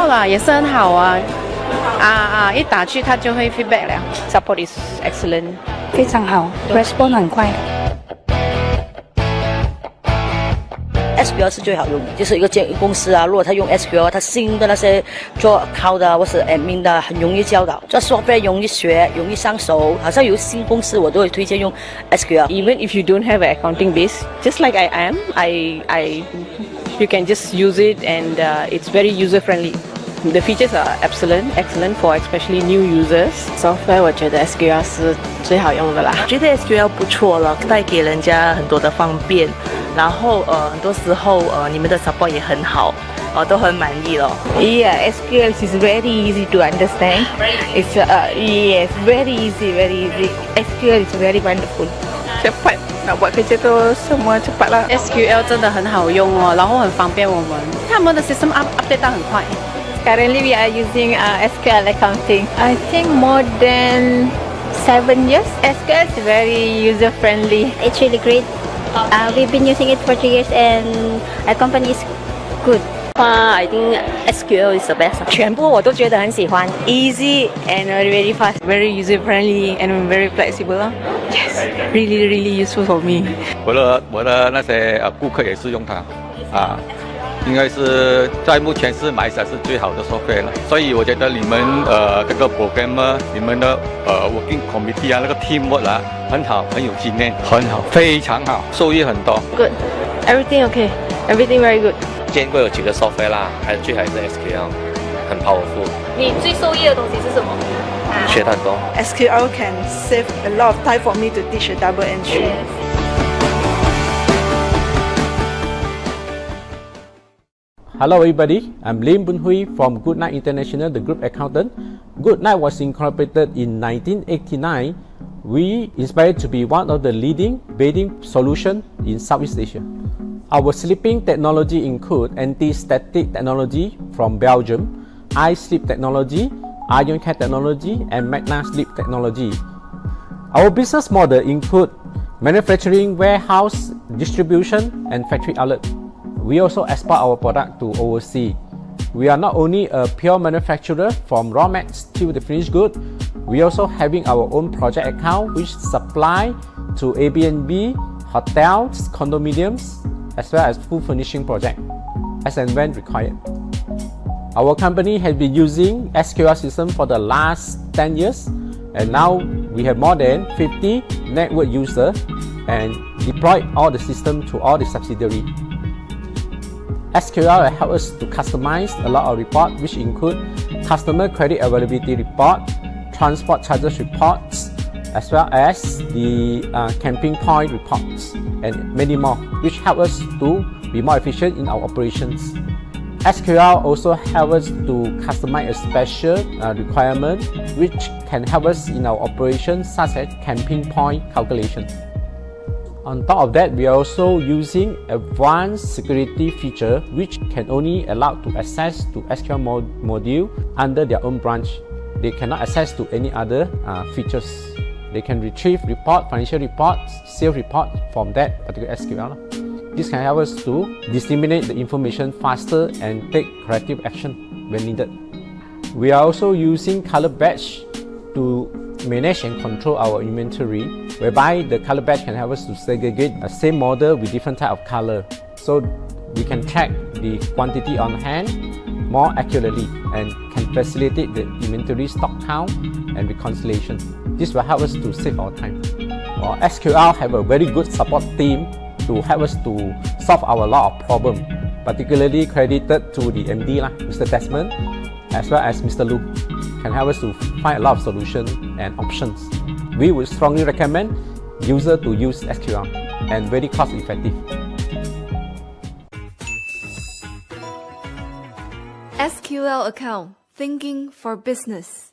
错啦，也是很好啊。一打去它就会 feedback 了。Support is excellent， 非常好 ，respond 很快。SQL 是最好用的，就是一个公司啊，如果他用 SQL， 他新的那些做 account 的或是 admin 的，很容易教导，做 software 容易学，容易上手。好像有新公司，我都会推荐用 SQL。 Even if you don't have an accounting base, just like I am, you can just use it and it's very user friendly. The features are excellent for especially new users. Software 我觉得 SQL 是最好用的啦。觉得 SQL 不错了，带给人家很多的方便。然后很多时候你们的 support 也很好，都很满意了。Yeah, SQL is very easy to understand. It's yes, very easy. SQL is very wonderful. Cepat nak buat kerja tu semua cepat lah. SQL 真的很好用哦，然后很方便我们。他们的 system update 到很快。Currently we are using SQL accounting. I think more than 7 years. SQL is very user friendly. It's really great. We've been using it for 3 years and our company is good. I think SQL is the best. 全部我都觉得很喜欢 ，easy and very fast, very user friendly and very flexible. Yes, really useful for me. 我的那些顾客也是用它，应该是在目前是马来西亚是最好的 software 了。所以我觉得你们这个 programmer， 你们的working committee 啊，那个 teamwork 啊，很好，很有经验，很好，非常好，受益很多。Good, everything okay, everything very good. 见过有几个 software 啦，最还是 SQL， 很 powerful。你最受益的东西是什么？学很多。SQL can save a lot of time for me to teach a double entry. Hello everybody, I'm Lim Boon Hui from Goodnight International, the group accountant. Goodnight was incorporated in 1989. We inspired to be one of the leading bedding solutions in Southeast Asia. Our sleeping technology include anti-static technology from Belgium, iSleep technology, Ion Care technology, and Magna Sleep technology. Our business model include manufacturing, warehouse, distribution, and factory outlet. We also export our product to overseas. We are not only a pure manufacturer from raw mats to the finished good, we also having our own project account which supply to Airbnb, hotels, condominiums, as well as full furnishing project, as and when required. Our company has been using SQL system for the last 10 years, and now we have more than 50 network users and deployed all the system to all the subsidiaries. SQL will help us to customize a lot of reports, which include customer credit availability report, transport charges reports, as well as the camping point reports, and many more, which help us to be more efficient in our operations. SQL also helps us to customize a special requirement, which can help us in our operations, such as camping point calculation. On top of that, we are also using advanced security feature which can only allow to access to SQL module under their own branch. They cannot access to any other features. They can retrieve report, financial reports, sales report from that particular SQL. This can help us to disseminate the information faster and take corrective action when needed. We are also using color badge to manage and control our inventory, whereby the color badge can help us to segregate the same model with different type of color, so we can track the quantity on hand more accurately and can facilitate the inventory stock count and reconciliation. This will help us to save our time. SQL have a very good support team to help us to solve our lot of problem, particularly credited to the MD Mr. Desmond, as well as Mr. Lu, can help us to find a lot of solutions and options. We would strongly recommend users to use SQL and very cost effective. SQL account, thinking for business.